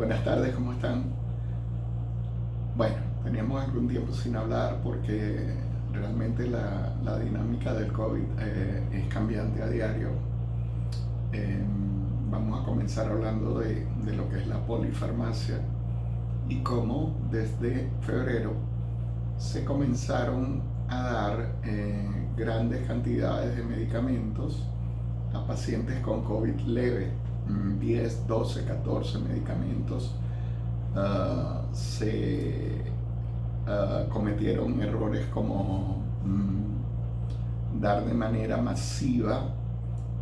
Buenas tardes, ¿cómo están? Bueno, teníamos algún tiempo sin hablar porque realmente la dinámica del COVID es cambiante a diario. Eh, Vamos a comenzar hablando de lo que es la polifarmacia y cómo desde febrero se comenzaron a dar grandes cantidades de medicamentos a pacientes con COVID leve, 10, 12, 14 medicamentos. Se cometieron errores como dar de manera masiva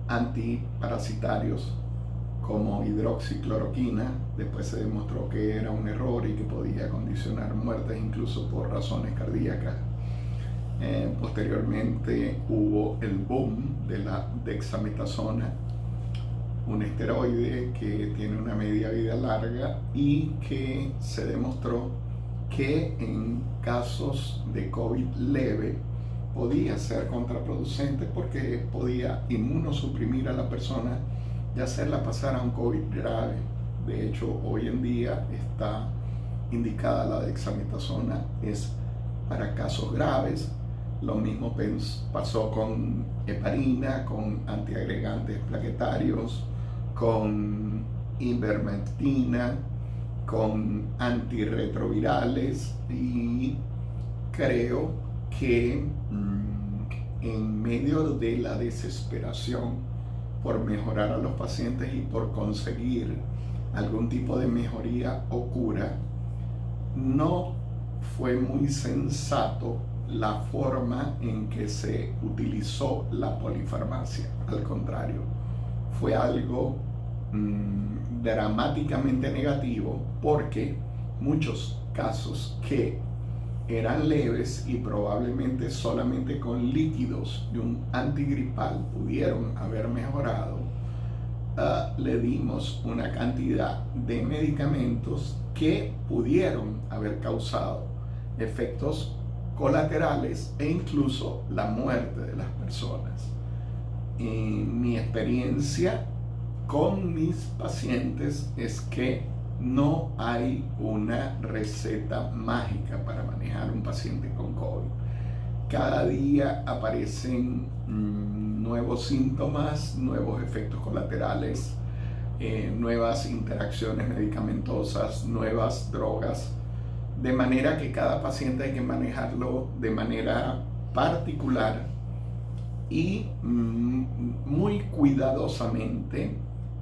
antiparasitarios como hidroxicloroquina. Después se demostró que era un error y que podía condicionar muertes incluso por razones cardíacas. Posteriormente hubo el boom de la dexametasona, un esteroide que tiene una media vida larga y que se demostró que en casos de COVID leve podía ser contraproducente porque podía inmunosuprimir a la persona y hacerla pasar a un COVID grave. De hecho, hoy en día está indicada la dexametasona, es para casos graves. Lo mismo pasó con heparina, con antiagregantes plaquetarios, con ivermectina, con antirretrovirales, y creo que en medio de la desesperación por mejorar a los pacientes y por conseguir algún tipo de mejoría o cura, no fue muy sensato la forma en que se utilizó la polifarmacia. Al contrario, fue algo dramáticamente negativo, porque muchos casos que eran leves y probablemente solamente con líquidos de un antigripal pudieron haber mejorado, le dimos una cantidad de medicamentos que pudieron haber causado efectos colaterales e incluso la muerte de las personas. Y mi experiencia con mis pacientes es que no hay una receta mágica para manejar un paciente con COVID. Cada día aparecen nuevos síntomas, nuevos efectos colaterales, nuevas interacciones medicamentosas, nuevas drogas, de manera que cada paciente hay que manejarlo de manera particular y muy cuidadosamente,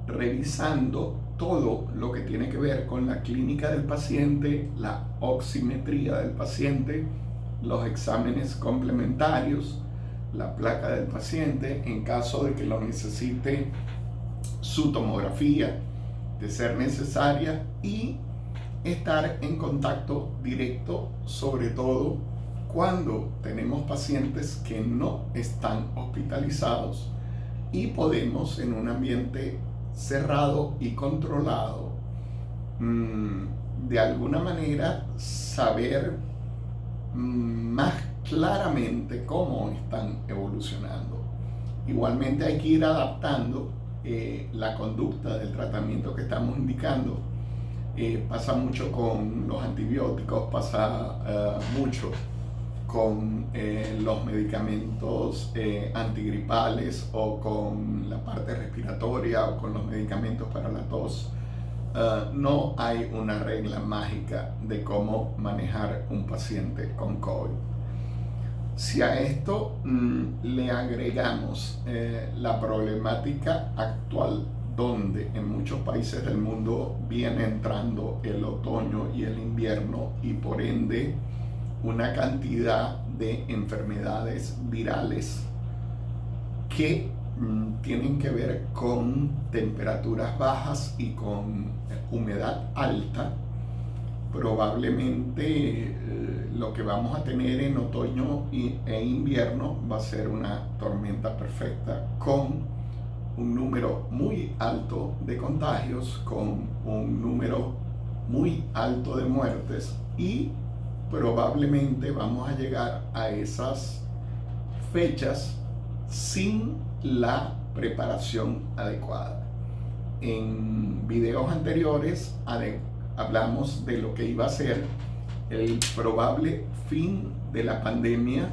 revisando todo lo que tiene que ver con la clínica del paciente, la oximetría del paciente, los exámenes complementarios, la placa del paciente, en caso de que lo necesite, su tomografía de ser necesaria, y estar en contacto directo, sobre todo cuando tenemos pacientes que no están hospitalizados y podemos, en un ambiente cerrado y controlado, de alguna manera saber más claramente cómo están evolucionando. Igualmente hay que ir adaptando la conducta del tratamiento que estamos indicando. Pasa mucho con los antibióticos, pasa mucho con los medicamentos antigripales, o con la parte respiratoria, o con los medicamentos para la tos. No hay una regla mágica de cómo manejar un paciente con COVID. Si a esto le agregamos la problemática actual, donde en muchos países del mundo viene entrando el otoño y el invierno, y por ende una cantidad de enfermedades virales que tienen que ver con temperaturas bajas y con humedad alta, probablemente lo que vamos a tener en otoño e invierno va a ser una tormenta perfecta, con un número muy alto de contagios, con un número muy alto de muertes, y probablemente vamos a llegar a esas fechas sin la preparación adecuada. en videos anteriores hablamos de lo que iba a ser el probable fin de la pandemia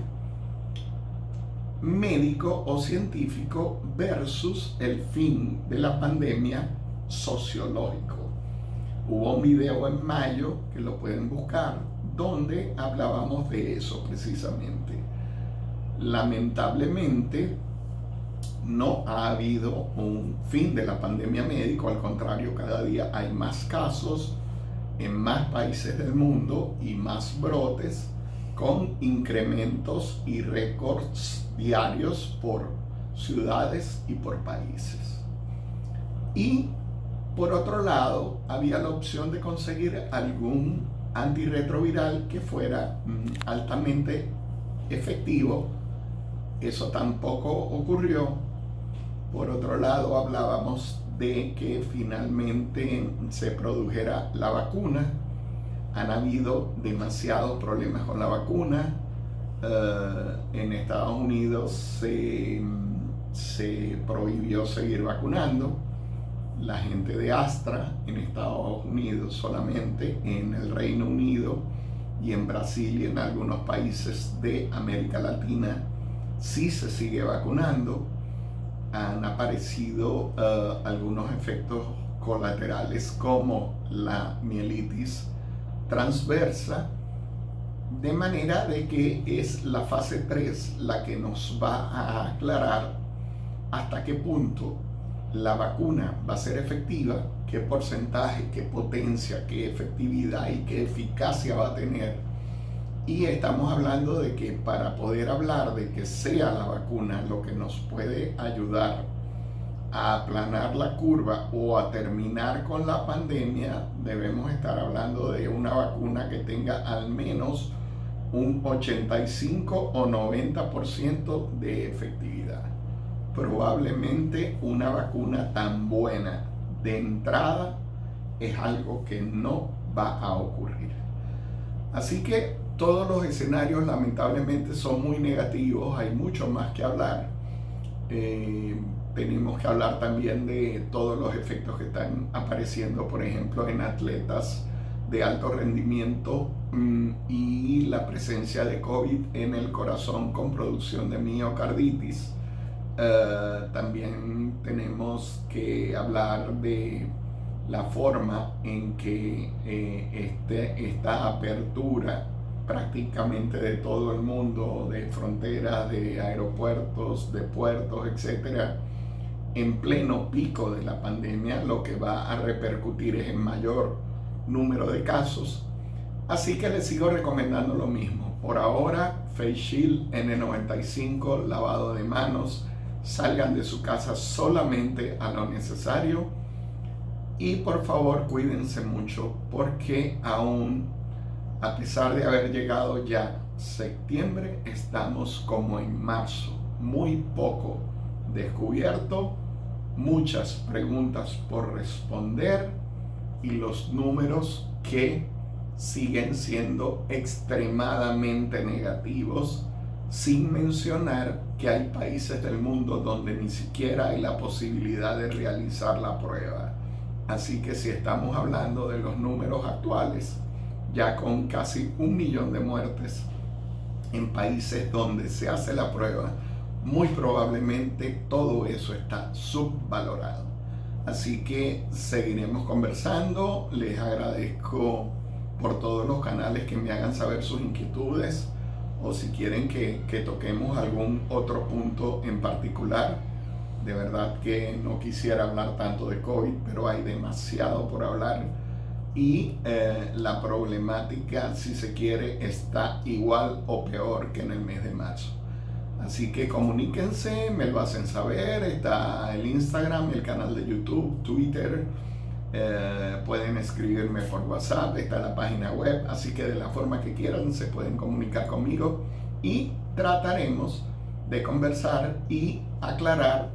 médico o científico versus el fin de la pandemia sociológico. Hubo un video en mayo, que lo pueden buscar, donde hablábamos de eso precisamente. Lamentablemente, no ha habido un fin de la pandemia médico, al contrario, cada día hay más casos en más países del mundo y más brotes, con incrementos y récords diarios por ciudades y por países. Y por otro lado, había la opción de conseguir algún antirretroviral que fuera altamente efectivo. Eso tampoco ocurrió. Por otro lado, hablábamos de que finalmente se produjera la vacuna. Han habido demasiados problemas con la vacuna. En Estados Unidos se prohibió seguir vacunando. La gente de Astra en Estados Unidos solamente, en el Reino Unido y en Brasil y en algunos países de América Latina sí se sigue vacunando. Han aparecido algunos efectos colaterales como la mielitis transversa, de manera de que es la fase 3 la que nos va a aclarar hasta qué punto la vacuna va a ser efectiva, qué porcentaje, qué potencia, qué efectividad y qué eficacia va a tener. Y estamos hablando de que para poder hablar de que sea la vacuna lo que nos puede ayudar a aplanar la curva o a terminar con la pandemia, debemos estar hablando de una vacuna que tenga al menos un 85 o 90% de efectividad. Probablemente una vacuna tan buena de entrada es algo que no va a ocurrir. Así que todos los escenarios lamentablemente son muy negativos, hay mucho más que hablar. Tenemos que hablar también de todos los efectos que están apareciendo, por ejemplo, en atletas de alto rendimiento y la presencia de COVID en el corazón con producción de miocarditis. También tenemos que hablar de la forma en que esta apertura prácticamente de todo el mundo, de fronteras, de aeropuertos, de puertos, etcétera, en pleno pico de la pandemia, lo que va a repercutir es en mayor número de casos. Así que les sigo recomendando lo mismo. Por ahora, Face Shield, N95, lavado de manos, salgan de su casa solamente a lo necesario y por favor cuídense mucho, porque aún a pesar de haber llegado ya septiembre, estamos como en marzo, muy poco descubierto, muchas preguntas por responder y los números que siguen siendo extremadamente negativos, sin mencionar que hay países del mundo donde ni siquiera hay la posibilidad de realizar la prueba. Así que si estamos hablando de los números actuales, ya con casi 1 millón de muertes en países donde se hace la prueba, muy probablemente todo eso está subvalorado. Así que seguiremos conversando. Les agradezco por todos los canales que me hagan saber sus inquietudes, o si quieren que toquemos algún otro punto en particular. De verdad que no quisiera hablar tanto de COVID, pero hay demasiado por hablar y la problemática, si se quiere, está igual o peor que en el mes de marzo. Así que comuníquense, me lo hacen saber. Está el Instagram, el canal de YouTube, Twitter. Pueden escribirme por WhatsApp, está la página web. Así que de la forma que quieran se pueden comunicar conmigo y trataremos de conversar y aclarar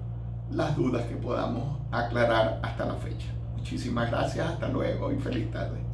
las dudas que podamos aclarar hasta la fecha. Muchísimas gracias, hasta luego y feliz tarde.